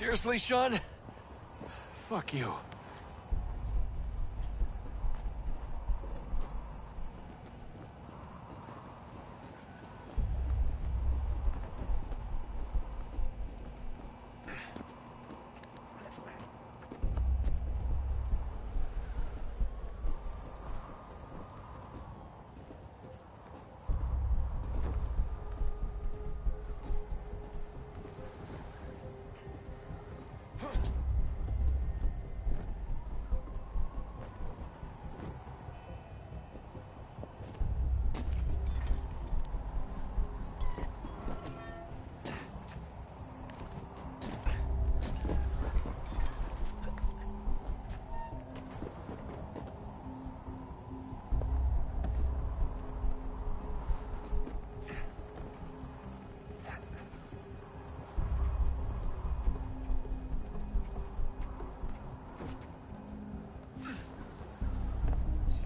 Seriously, Sean? Fuck you.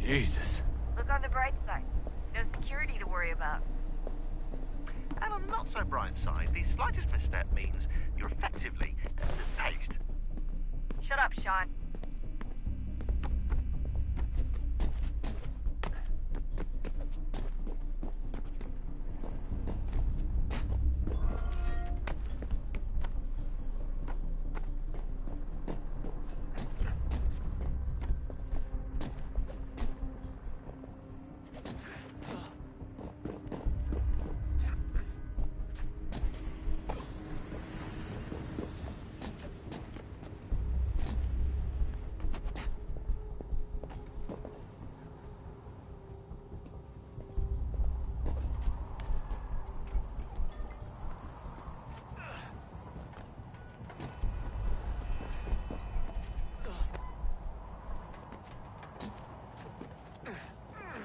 Jesus. Look on the bright side. No security to worry about. And on the not so bright side, the slightest misstep means you're effectively tased. Shut up, Sean.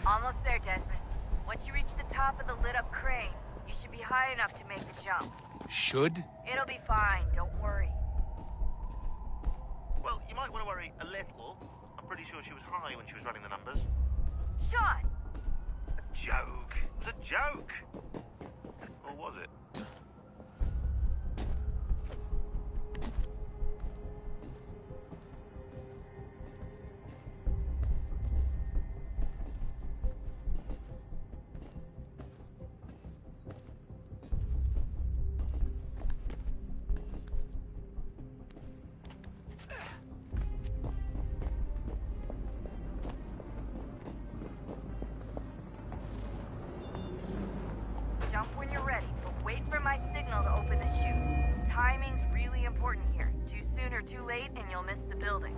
Almost there, Desmond. Once you reach the top of the lit-up crane, you should be high enough to make the jump. Should? It'll be fine, don't worry. Well, you might want to worry a little. I'm pretty sure she was high when she was running the numbers. Sean! A joke. It was a joke. Or was it? Jump when you're ready, but wait for my signal to open the chute. Timing's really important here. Too soon or too late, and you'll miss the building.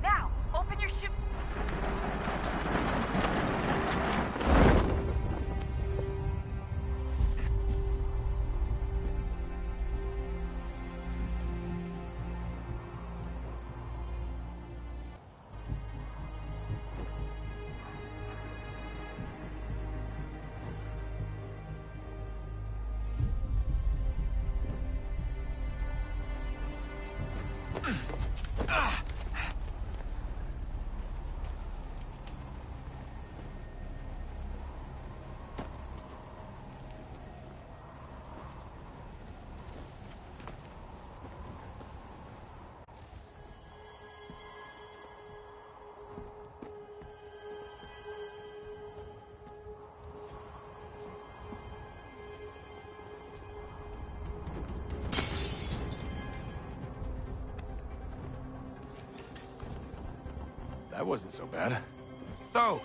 Now, open your chute. That wasn't so bad. So,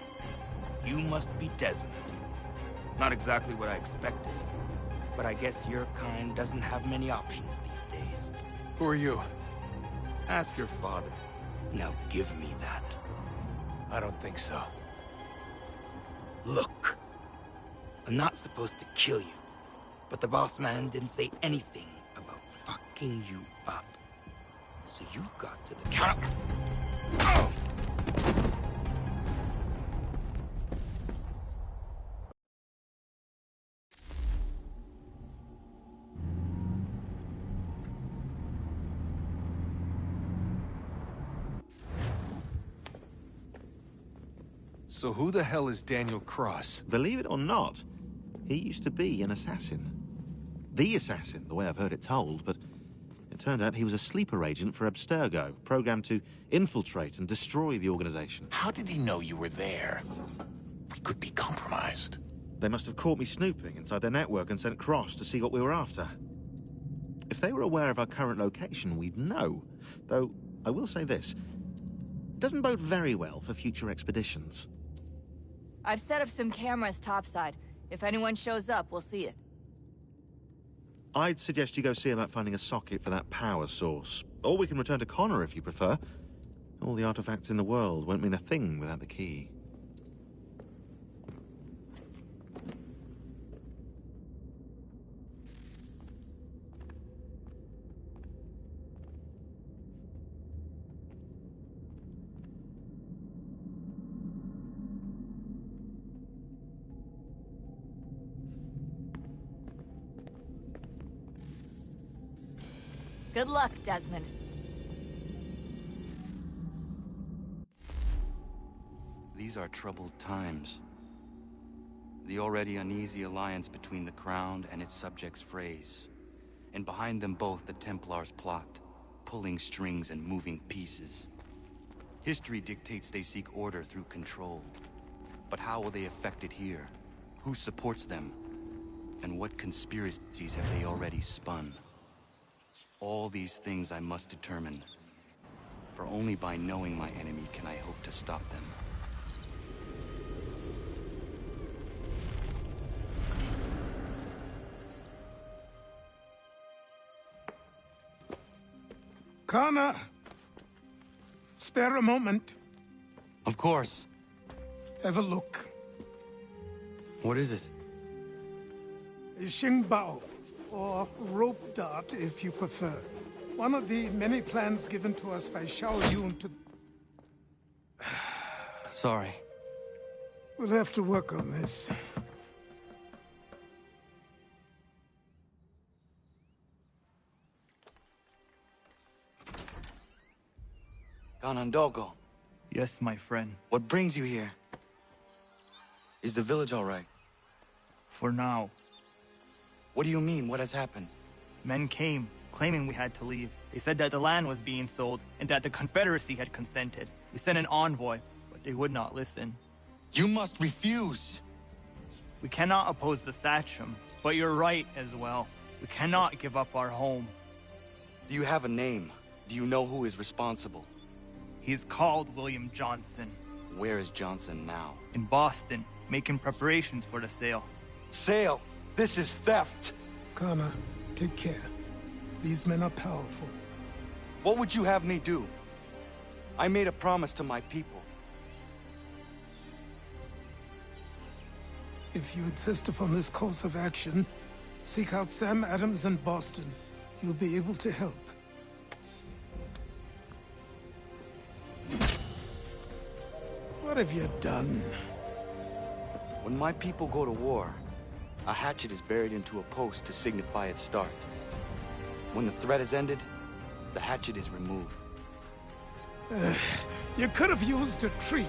you must be Desmond. Not exactly what I expected, but I guess your kind doesn't have many options these days. Who are you? Ask your father. Now give me that. I don't think so. Look, I'm not supposed to kill you, but the boss man didn't say anything about fucking you up. So you got to the count. Oh! So who the hell is Daniel Cross? Believe it or not, he used to be an assassin. The assassin, the way I've heard it told, but it turned out he was a sleeper agent for Abstergo, programmed to infiltrate and destroy the organization. How did he know you were there? We could be compromised. They must have caught me snooping inside their network and sent Cross to see what we were after. If they were aware of our current location, we'd know. Though, I will say this. Doesn't bode very well for future expeditions. I've set up some cameras topside. If anyone shows up, we'll see it. I'd suggest you go see about finding a socket for that power source. Or we can return to Connor if you prefer. All the artifacts in the world won't mean a thing without the key. Good luck, Desmond. These are troubled times. The already uneasy alliance between the Crown and its subjects frays. And behind them both the Templars plot, pulling strings and moving pieces. History dictates they seek order through control. But how will they affect it here? Who supports them? And what conspiracies have they already spun? All these things I must determine. For only by knowing my enemy can I hope to stop them. Connor! Spare a moment. Of course. Have a look. What is it? A Xingbao, or rope dart if you prefer. One of the many plans given to us by Xiao Yun to... Sorry. We'll have to work on this. Ganondogo, Yes, my friend. what brings you here? Is the village all right? For now. What do you mean? What has happened? Men came, claiming we had to leave. They said that the land was being sold, and that the Confederacy had consented. We sent an envoy, but they would not listen. You must refuse! We cannot oppose the Sachem, but you're right as well. We cannot give up our home. Do you have a name? Do you know who is responsible? He is called William Johnson. Where is Johnson now? In Boston, making preparations for the sale. Sale! This is theft! Connor, take care. These men are powerful. What would you have me do? I made a promise to my people. If you insist upon this course of action, seek out Sam Adams in Boston. He'll be able to help. What have you done? When my people go to war, a hatchet is buried into a post to signify its start. When the threat is ended, the hatchet is removed. You could have used a tree.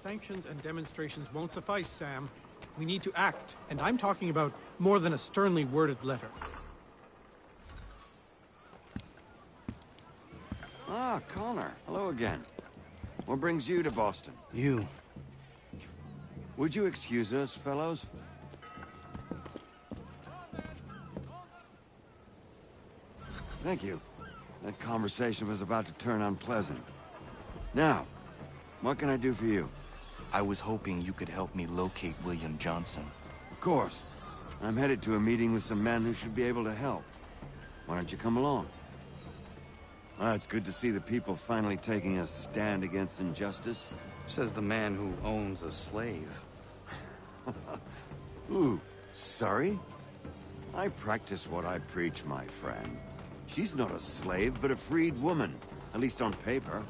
Sanctions and demonstrations won't suffice, Sam. We need to act, and I'm talking about more than a sternly worded letter. Ah, Connor. Hello again. What brings you to Boston? You. Would you excuse us, fellows? Thank you. That conversation was about to turn unpleasant. Now, what can I do for you? I was hoping you could help me locate William Johnson. Of course. I'm headed to a meeting with some men who should be able to help. Why don't you come along? It's good to see the people finally taking a stand against injustice. Says the man who owns a slave. Ooh, sorry? I practice what I preach, my friend. She's not a slave, but a freed woman, at least on paper.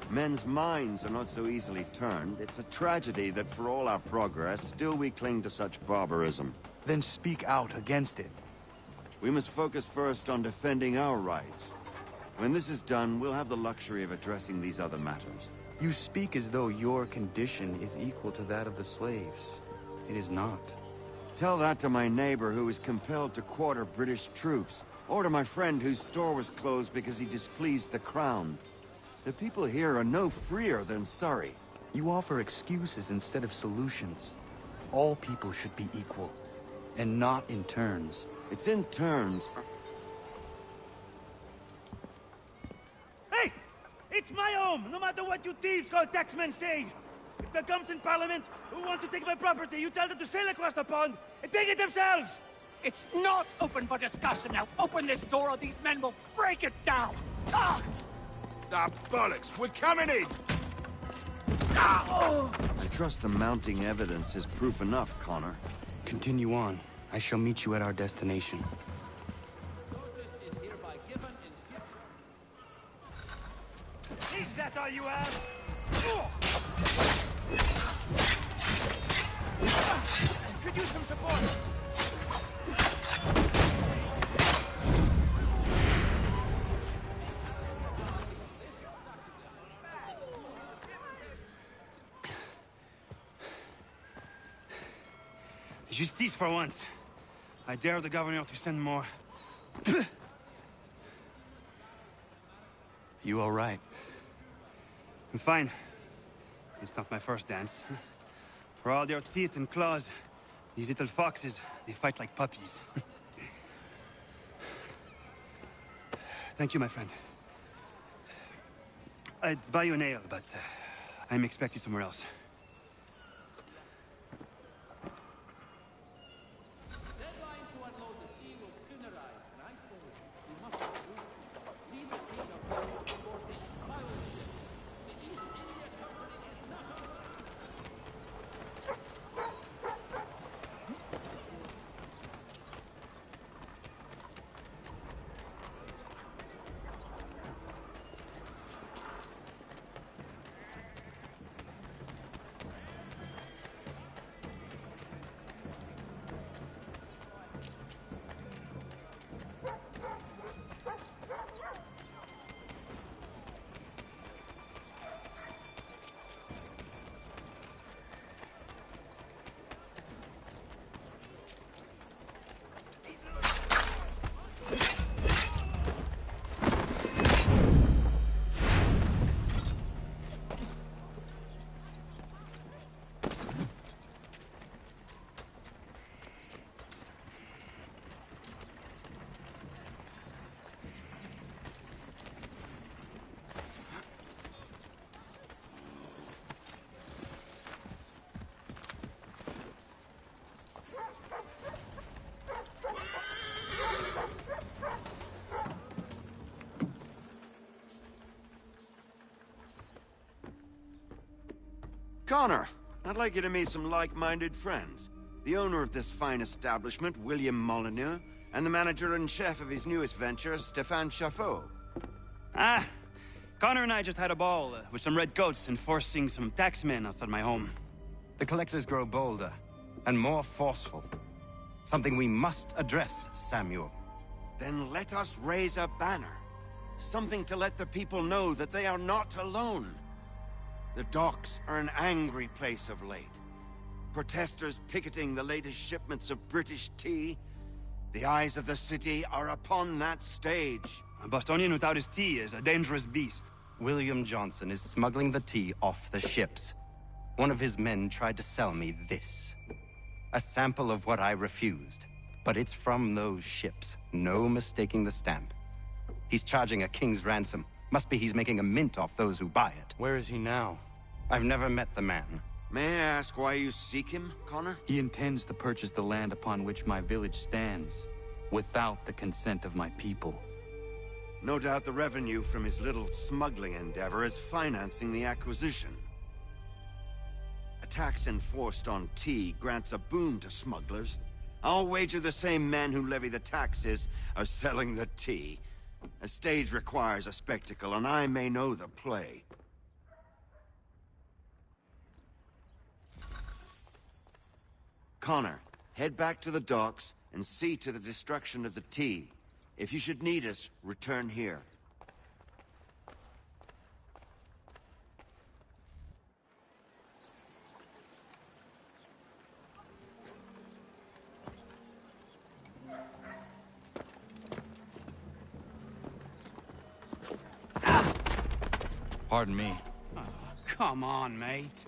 Men's minds are not so easily turned. It's a tragedy that for all our progress, still we cling to such barbarism. Then speak out against it. We must focus first on defending our rights. When this is done, we'll have the luxury of addressing these other matters. You speak as though your condition is equal to that of the slaves. It is not. Tell that to my neighbor who was compelled to quarter British troops, or to my friend whose store was closed because he displeased the crown. The people here are no freer than Surrey. You offer excuses instead of solutions. All people should be equal, and not in turns. It's in turns. Hey! It's my home, no matter what you thieves called taxmen say! If there comes in Parliament who want to take my property, you tell them to sail across the pond and take it themselves! It's not open for discussion now. Open this door or these men will break it down. Ah! Ah, bollocks! We're coming in! I trust the mounting evidence is proof enough, Connor. Continue on. I shall meet you at our destination. Is that all you have? Could use some support. Justice for once. I dare the governor to send more. You all right? I'm fine. It's not my first dance. For all their teeth and claws, these little foxes, they fight like puppies. Thank you, my friend. I'd buy you an ale, but I'm expected somewhere else. Connor, I'd like you to meet some like-minded friends. The owner of this fine establishment, William Molyneux, and the manager and chef of his newest venture, Stéphane Chaffeau. Ah, Connor and I just had a ball with some redcoats enforcing some taxmen outside my home. The collectors grow bolder and more forceful. Something we must address, Samuel. Then let us raise a banner. Something to let the people know that they are not alone. The docks are an angry place of late. Protesters picketing the latest shipments of British tea. The eyes of the city are upon that stage. A Bostonian without his tea is a dangerous beast. William Johnson is smuggling the tea off the ships. One of his men tried to sell me this. A sample of what I refused. But it's from those ships. No mistaking the stamp. He's charging a king's ransom. Must be he's making a mint off those who buy it. Where is he now? I've never met the man. May I ask why you seek him, Connor? He intends to purchase the land upon which my village stands, without the consent of my people. No doubt the revenue from his little smuggling endeavor is financing the acquisition. A tax enforced on tea grants a boon to smugglers. I'll wager the same men who levy the taxes are selling the tea. A stage requires a spectacle, and I may know the play. Connor, head back to the docks and see to the destruction of the tea. If you should need us, return here. Pardon me. Oh, come on, mate.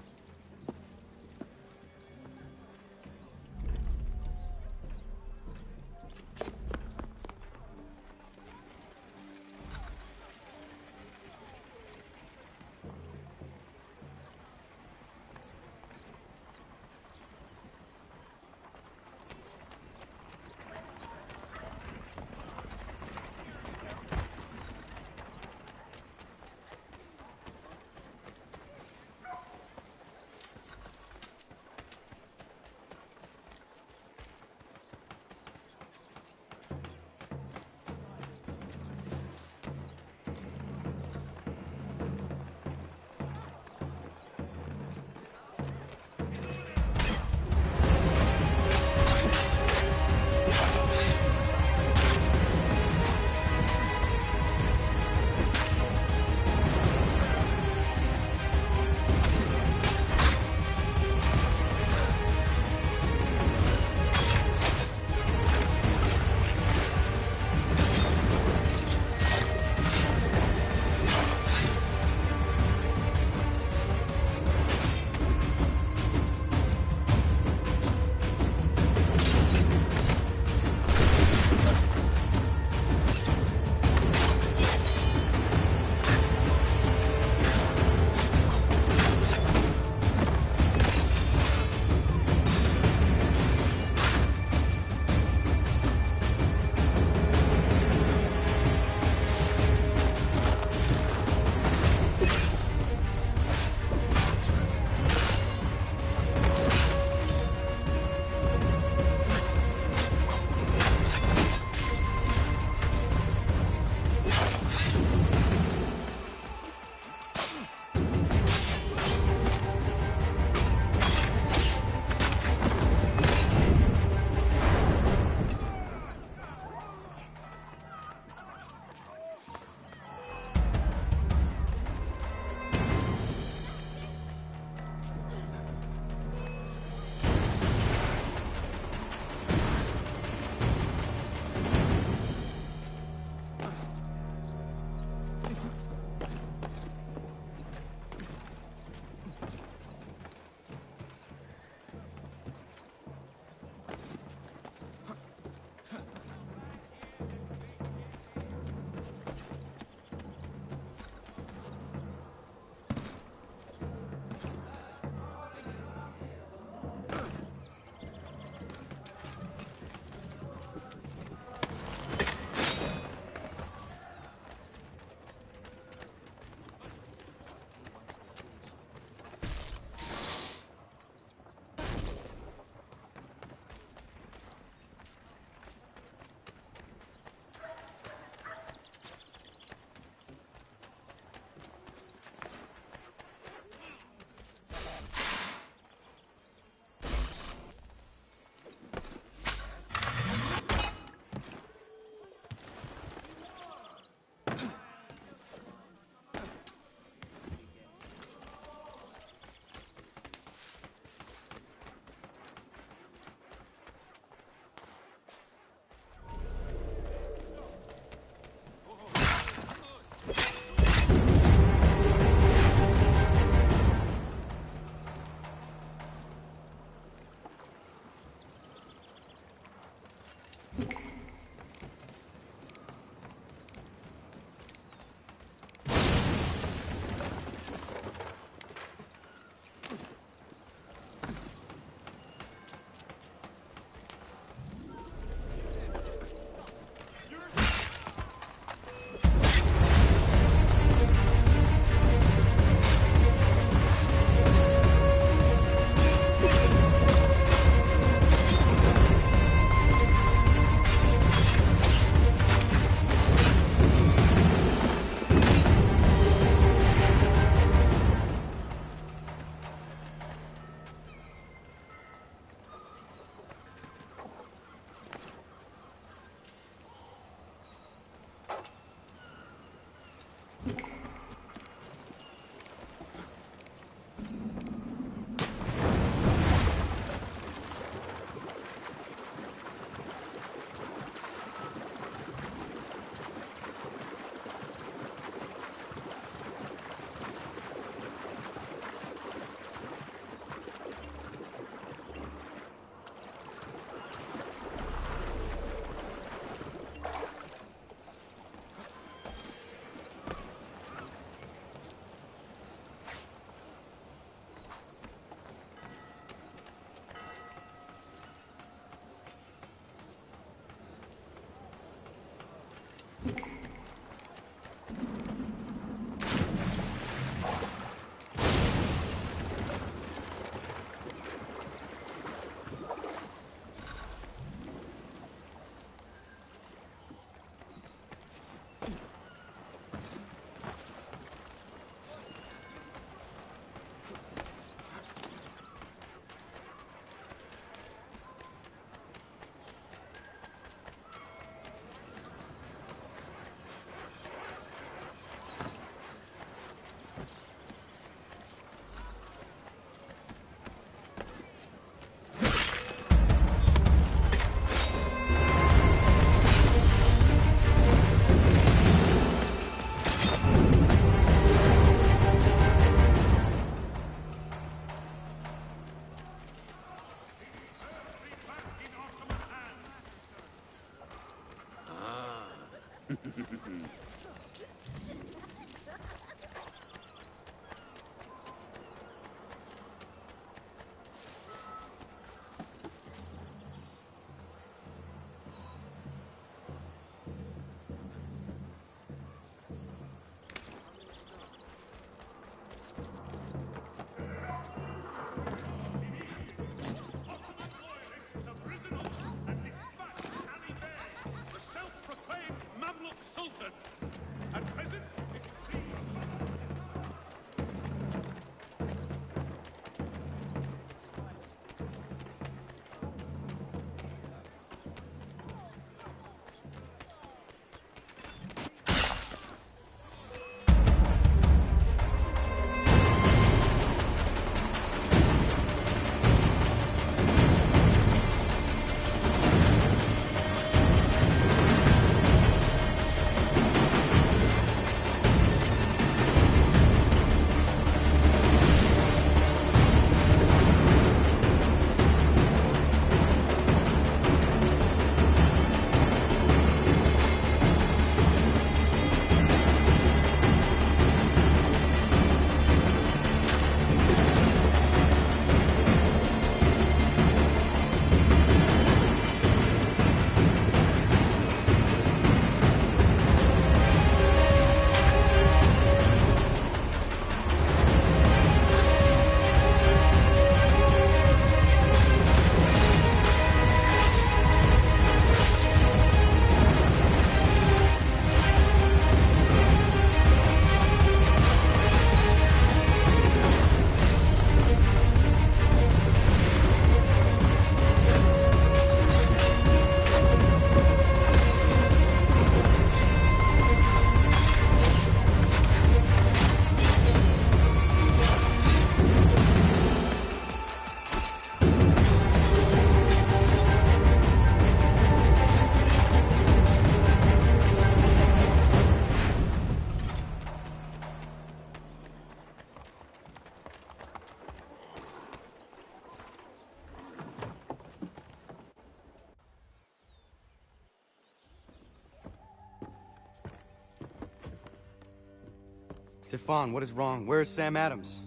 Stefan, what is wrong? Where is Sam Adams?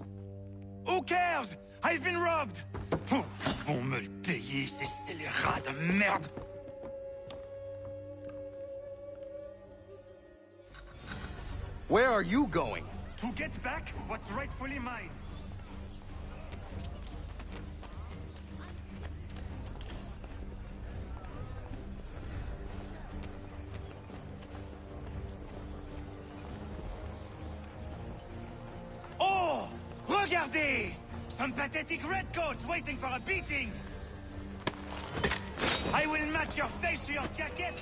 Who cares? I've been robbed! Oh, ils vont me le payer, ces scélérats de merde! Where are you going? To get back what's rightfully mine. Oh! Regardez! Some pathetic redcoats waiting for a beating! I will match your face to your jacket!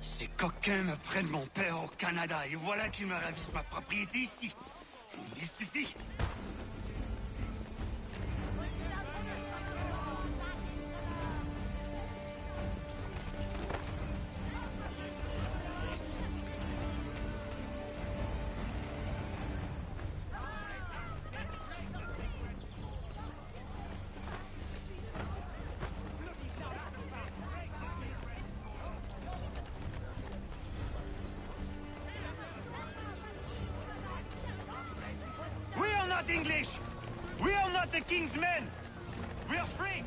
Ces coquins me prennent mon père au Canada, et voilà qu'ils me ravissent ma propriété ici. Il suffit. English! We are not the king's men! We are free!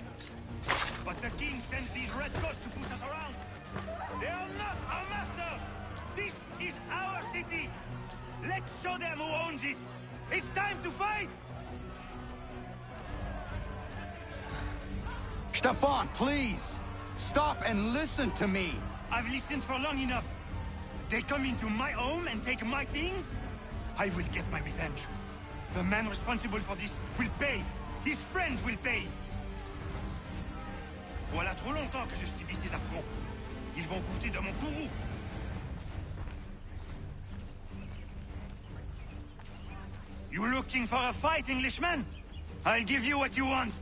But the king sends these redcoats to push us around! They are not our masters! This is our city! Let's show them who owns it! It's time to fight! Stefan, please! Stop and listen to me! I've listened for long enough. They come into my home and take my things? I will get my revenge. The man responsible for this will pay. His friends will pay. Voilà trop longtemps que je subis ces affronts. Ils vont goûter de mon courroux. You looking for a fight, Englishman? I'll give you what you want.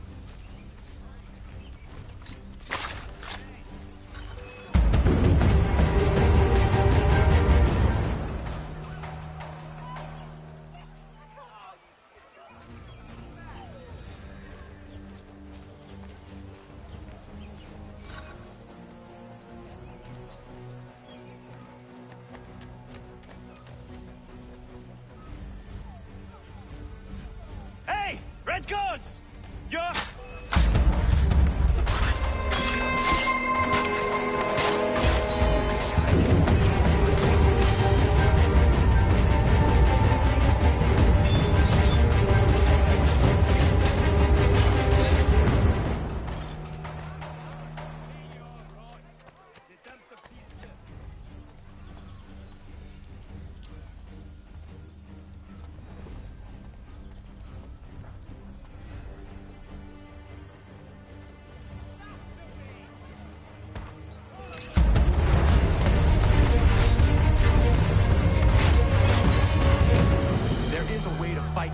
Redcoats! You're...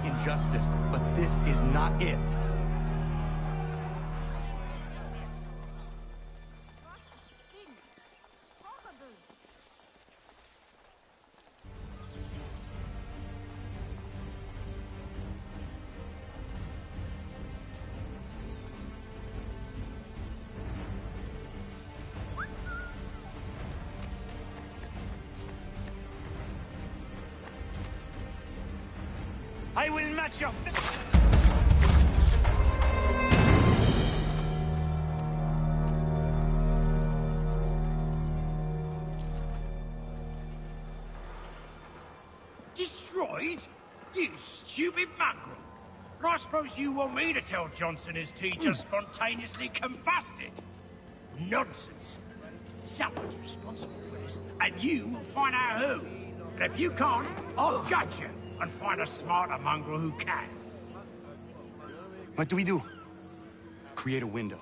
Injustice, but this is not it. I will match your Destroyed? You stupid mongrel! I suppose you want me to tell Johnson his tea just spontaneously combusted? Nonsense. Someone's responsible for this, and you will find out who. And if you can't, I'll gut you and find a smarter mongrel who can. What do we do? Create a window.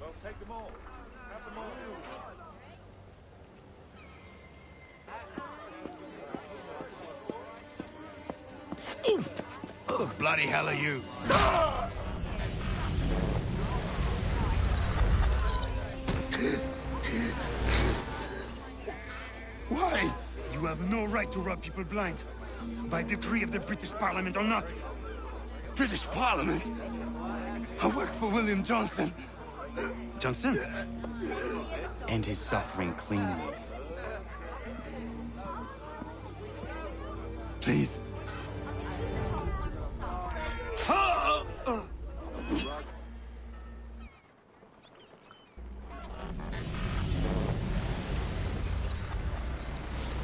Well, take them all. Have them all. Oh, bloody hell are you? You have no right to rob people blind. By decree of the British Parliament or not. British Parliament? I worked for William Johnson. Johnson? End his suffering cleanly. Please.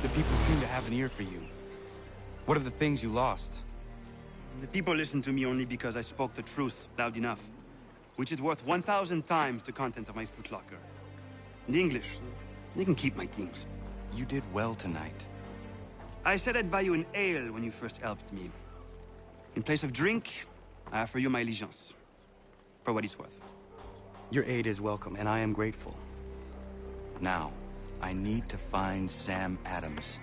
The people seem to have an ear for you. What are the things you lost? The people listen to me only because I spoke the truth loud enough, which is worth 1,000 times the content of my footlocker. The English, they can keep my things. You did well tonight. I said I'd buy you an ale when you first helped me. In place of drink, I offer you my allegiance. For what it's worth. Your aid is welcome, and I am grateful. Now, I need to find Sam Adams.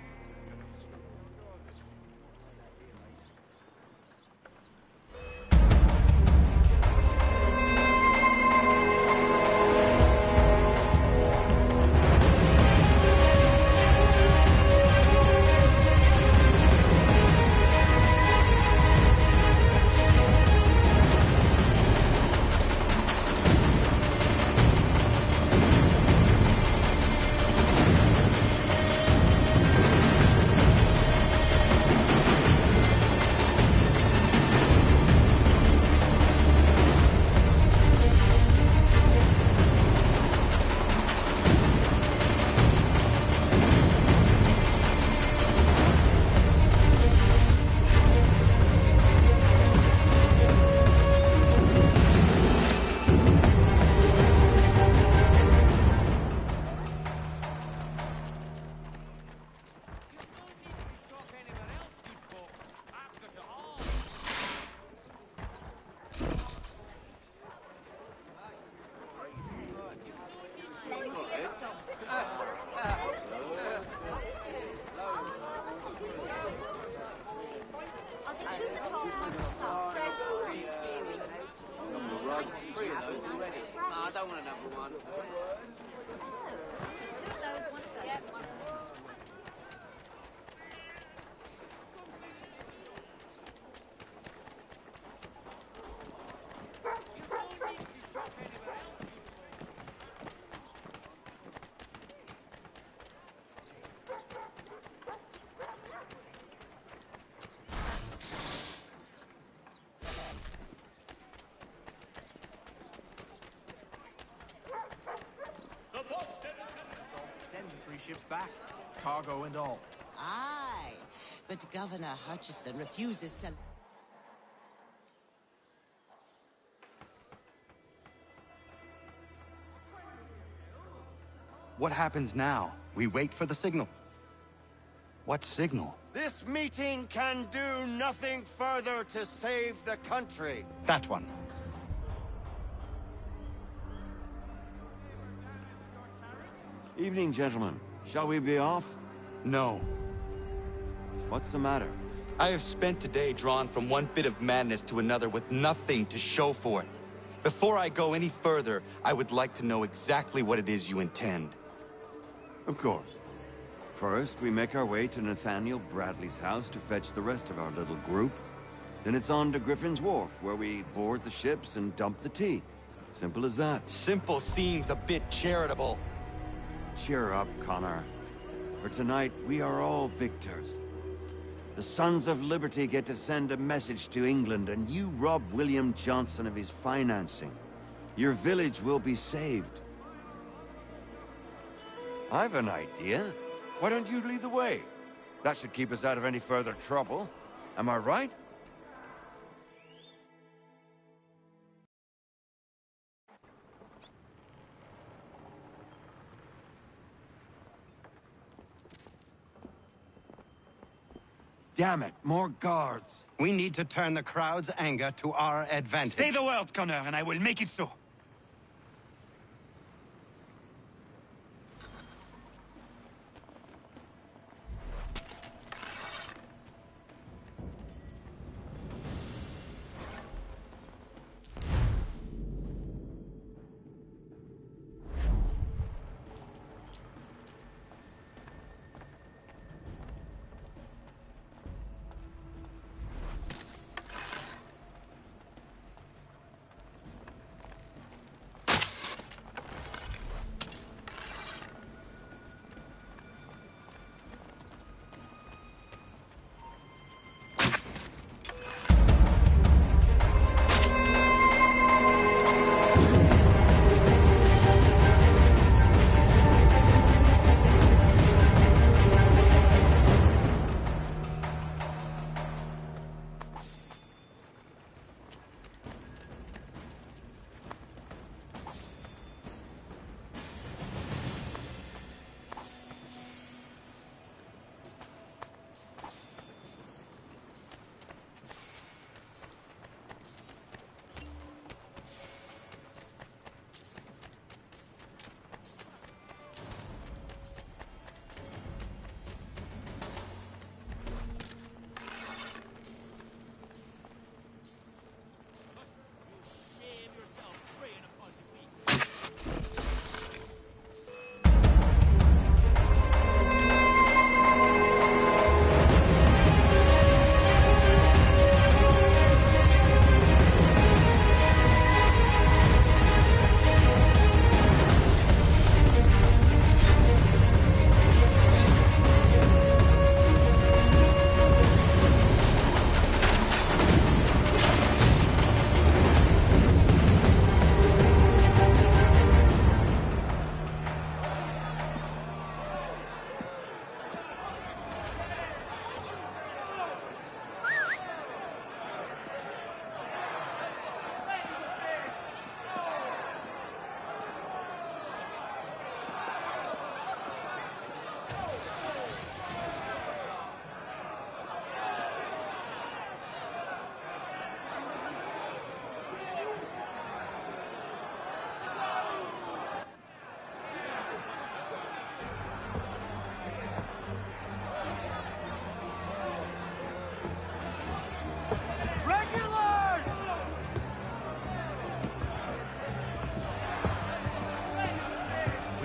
Ships back, cargo and all. Aye, but Governor Hutchison refuses to... What happens now? We wait for the signal. What signal? This meeting can do nothing further to save the country. That one. Evening, gentlemen. Shall we be off? No. What's the matter? I have spent today drawn from one bit of madness to another with nothing to show for it. Before I go any further, I would like to know exactly what it is you intend. Of course. First, we make our way to Nathaniel Bradley's house to fetch the rest of our little group. Then it's on to Griffin's Wharf, where we board the ships and dump the tea. Simple as that. Simple seems a bit charitable. Cheer up, Connor. For tonight, we are all victors. The Sons of Liberty get to send a message to England, and you rob William Johnson of his financing. Your village will be saved. I've an idea. Why don't you lead the way? That should keep us out of any further trouble. Am I right? Damn it, more guards. We need to turn the crowd's anger to our advantage. Say the word, Connor, and I will make it so.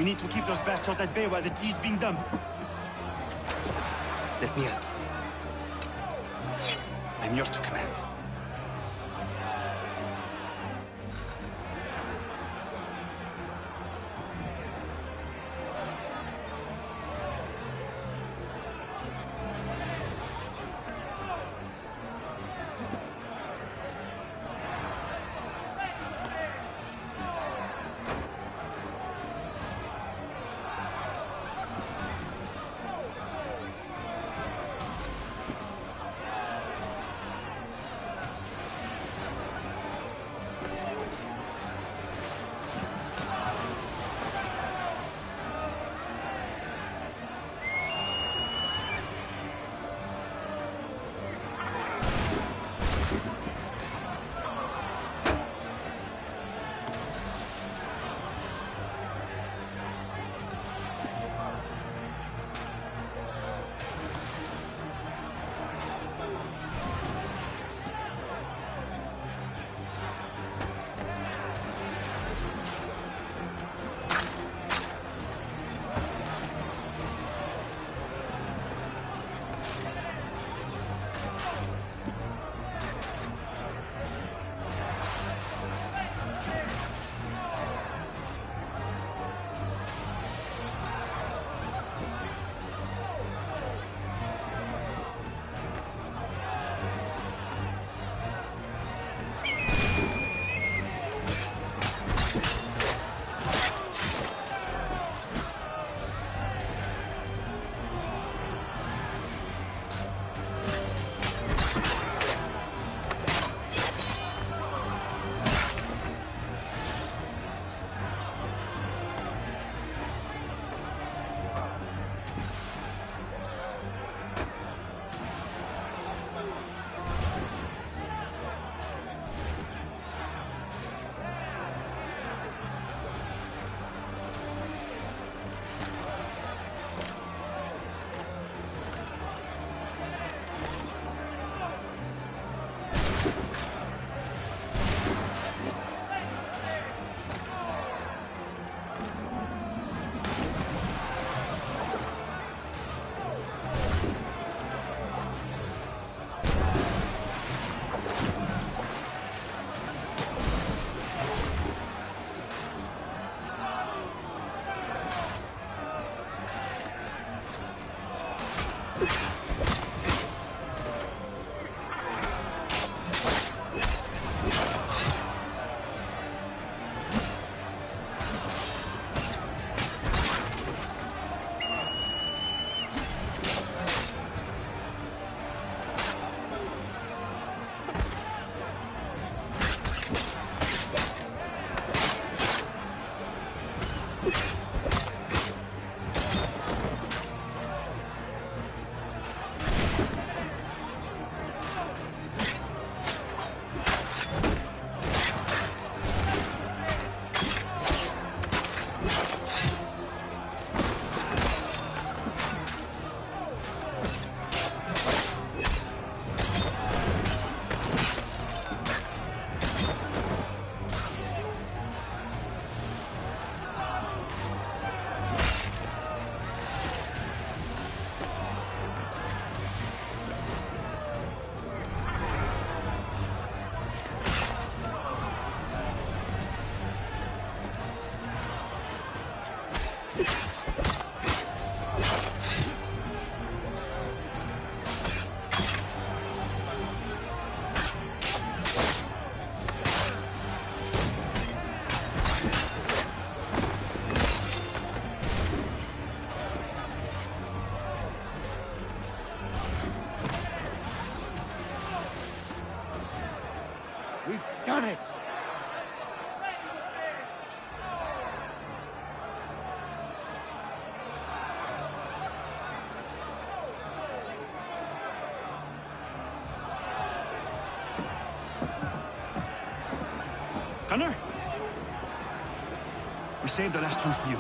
We need to keep those bastards at bay while the tea's being dumped. Let me help. I'm yours to command. Done it! Gunner? We saved the last one for you.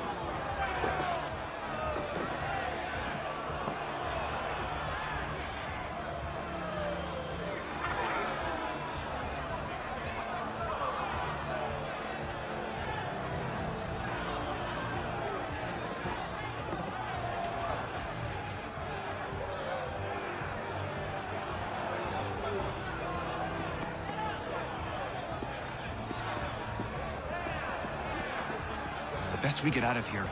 Best we get out of here.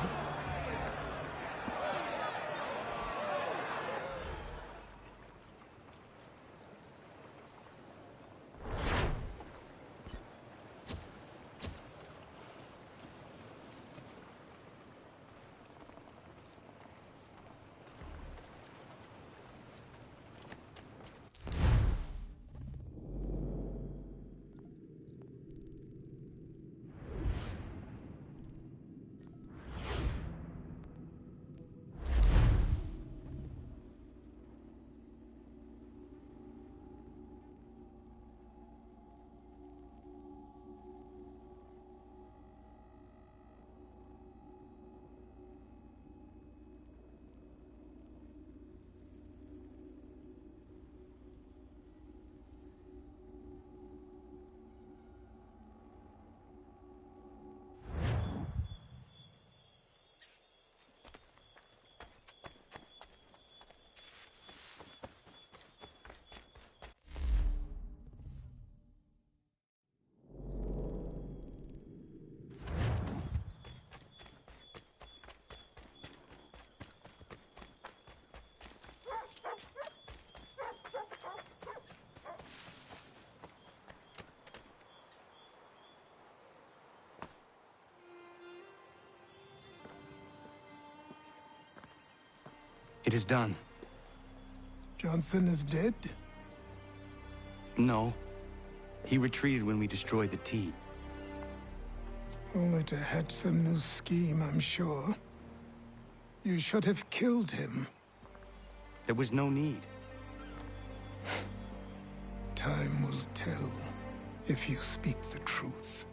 It is done. Johnson is dead? No. He retreated when we destroyed the T. Only to hatch some new scheme, I'm sure. You should have killed him. There was no need. Time will tell if you speak the truth.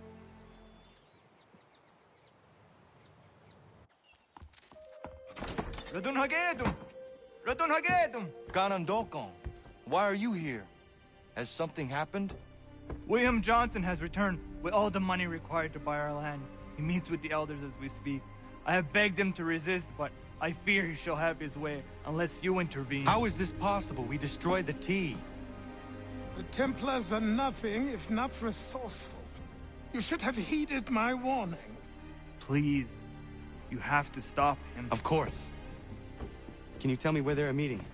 Ganondokon, why are you here? Has something happened? William Johnson has returned with all the money required to buy our land. He meets with the elders as we speak. I have begged him to resist, but I fear he shall have his way unless you intervene. How is this possible? We destroyed the T. The Templars are nothing if not resourceful. You should have heeded my warning. Please, you have to stop him. Of course. Can you tell me where they're meeting?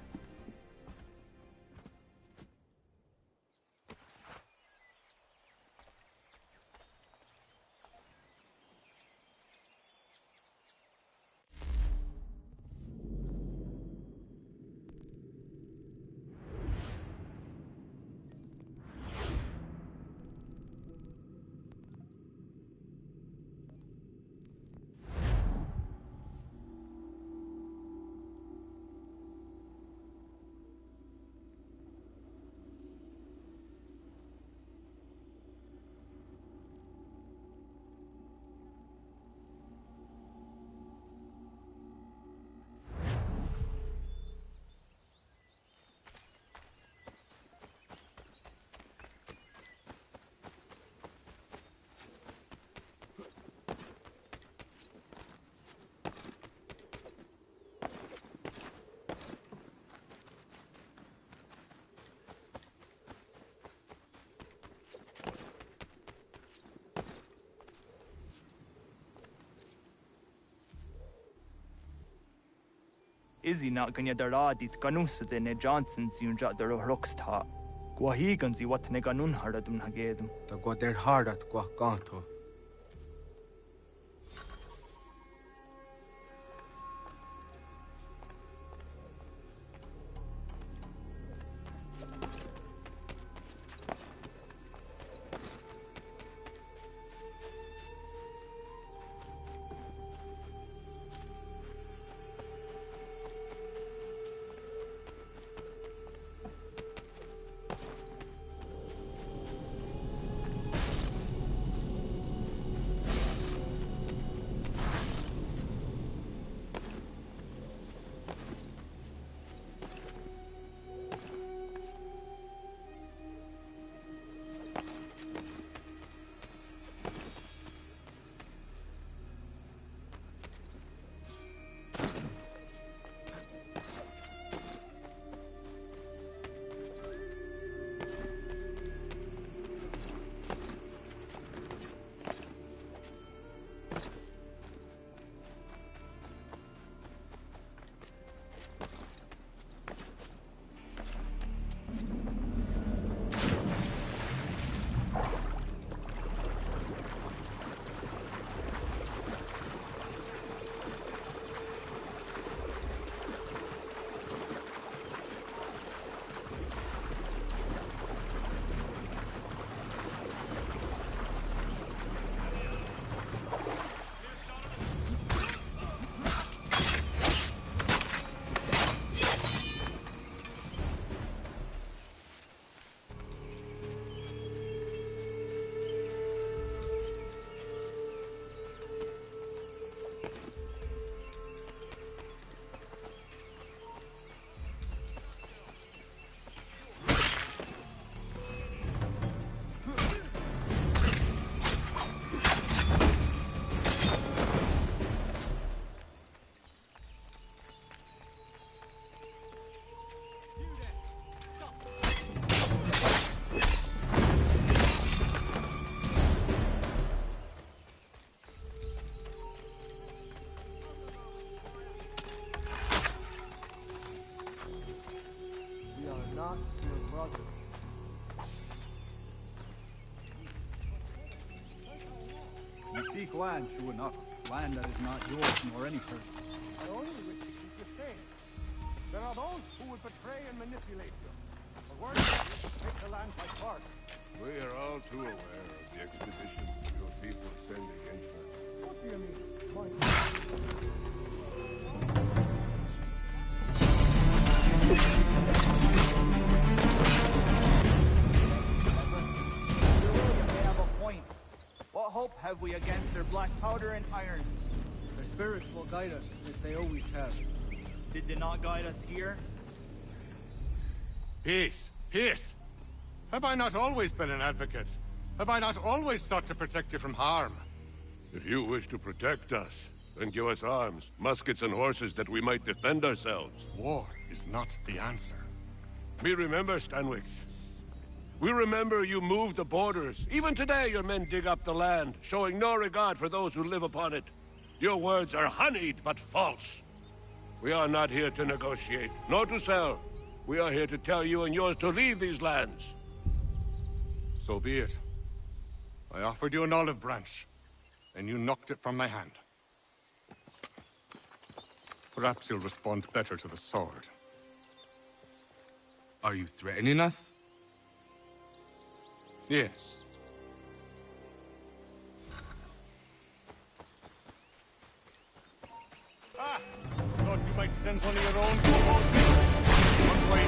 Izzy not ganya daradit ganusade ne Johnson's yunja daro rocksta. Guahiganzi what ne ganun haradum hagedum. The guader hardat guacanto. not your brother. You seek land, true enough. Land that is not yours nor any person. I only wish to keep the same. There are those who would betray and manipulate you. But we're not here to take the land by force. We are all too aware of the expedition your people send against us. What do you mean? They have a point. What hope have we against their black powder and iron? Their spirits will guide us, as they always have. Did they not guide us here? Peace! Peace! Have I not always been an advocate? Have I not always sought to protect you from harm? If you wish to protect us, then give us arms, muskets and horses that we might defend ourselves. War is not the answer. We remember, Stanwix. We remember you moved the borders. Even today your men dig up the land, showing no regard for those who live upon it. Your words are honeyed, but false. We are not here to negotiate, nor to sell. We are here to tell you and yours to leave these lands. So be it. I offered you an olive branch, and you knocked it from my hand. Perhaps you'll respond better to the sword. Are you threatening us? Yes. Ah! Thought you might send one of your own to oppose me. One way.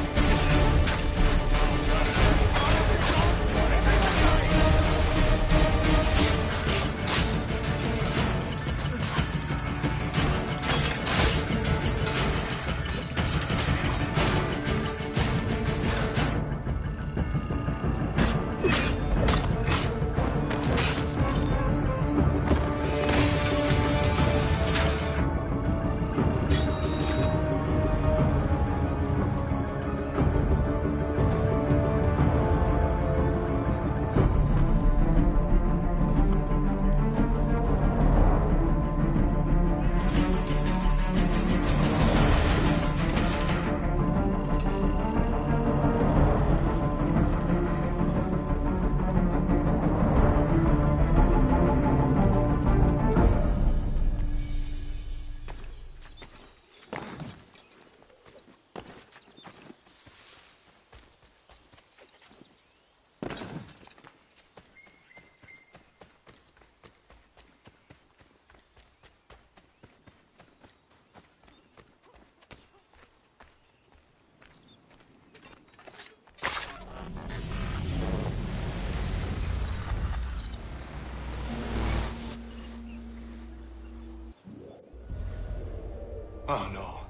Oh no.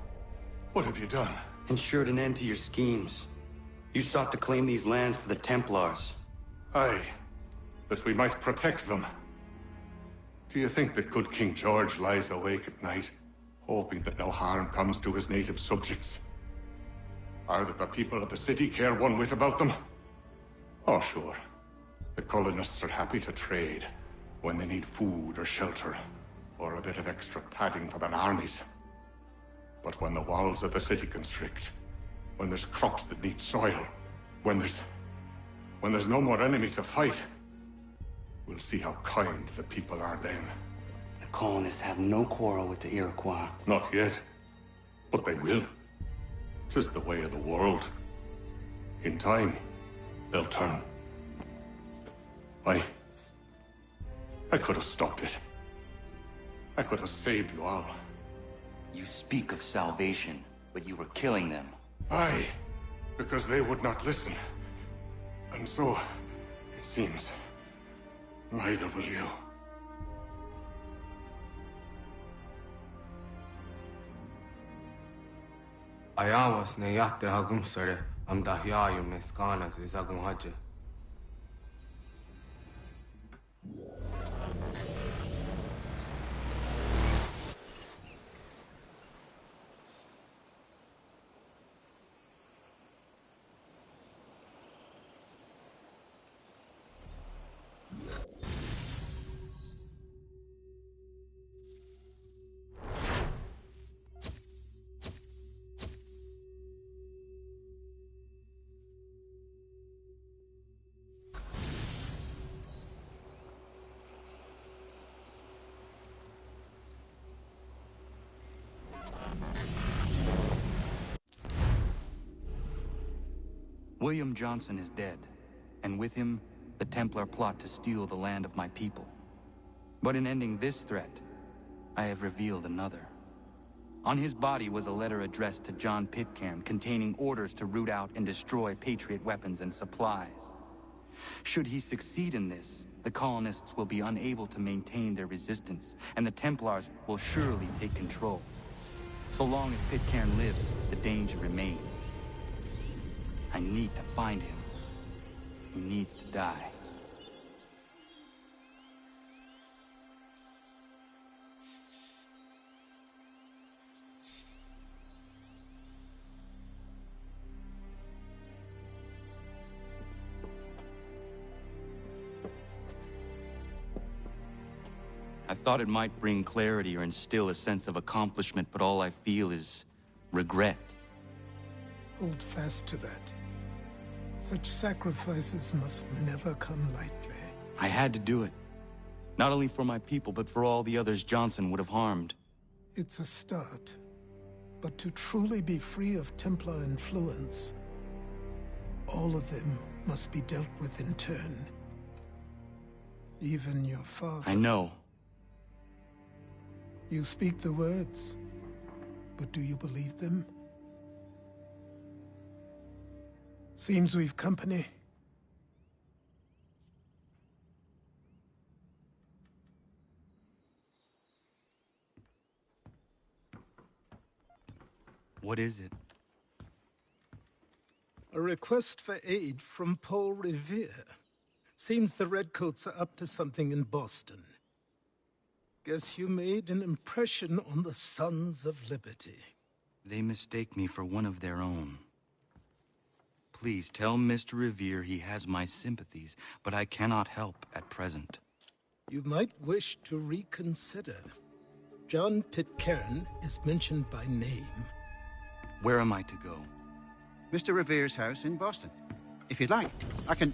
What have you done? Ensured an end to your schemes. You sought to claim these lands for the Templars. Aye, that we might protect them. Do you think that good King George lies awake at night, hoping that no harm comes to his native subjects? Or that the people of the city care one whit about them? Oh, sure. The colonists are happy to trade when they need food or shelter, or a bit of extra padding for their armies. But when the walls of the city constrict, when there's crops that need soil, when there's no more enemy to fight, we'll see how kind the people are then. The colonists have no quarrel with the Iroquois. Not yet, but they will. 'Tis the way of the world. In time, they'll turn. I could have stopped it. I could have saved you all. You speak of salvation, but you were killing them. Aye, because they would not listen. And so, it seems, neither will you. Ayawas ne yatte hagum sare am dahyayum ne skanas izagum haje. William Johnson is dead, and with him, the Templar plot to steal the land of my people. But in ending this threat, I have revealed another. On his body was a letter addressed to John Pitcairn containing orders to root out and destroy Patriot weapons and supplies. Should he succeed in this, the colonists will be unable to maintain their resistance, and the Templars will surely take control. So long as Pitcairn lives, the danger remains. I need to find him. He needs to die. I thought it might bring clarity or instill a sense of accomplishment, but all I feel is regret. Hold fast to that. Such sacrifices must never come lightly. I had to do it. Not only for my people, but for all the others Johnson would have harmed. It's a start. But to truly be free of Templar influence, all of them must be dealt with in turn. Even your father. I know. You speak the words, but do you believe them? Seems we've company. What is it? A request for aid from Paul Revere. Seems the Redcoats are up to something in Boston. Guess you made an impression on the Sons of Liberty. They mistake me for one of their own. Please tell Mr. Revere he has my sympathies, but I cannot help at present. You might wish to reconsider. John Pitcairn is mentioned by name. Where am I to go? Mr. Revere's house in Boston. If you'd like, I can...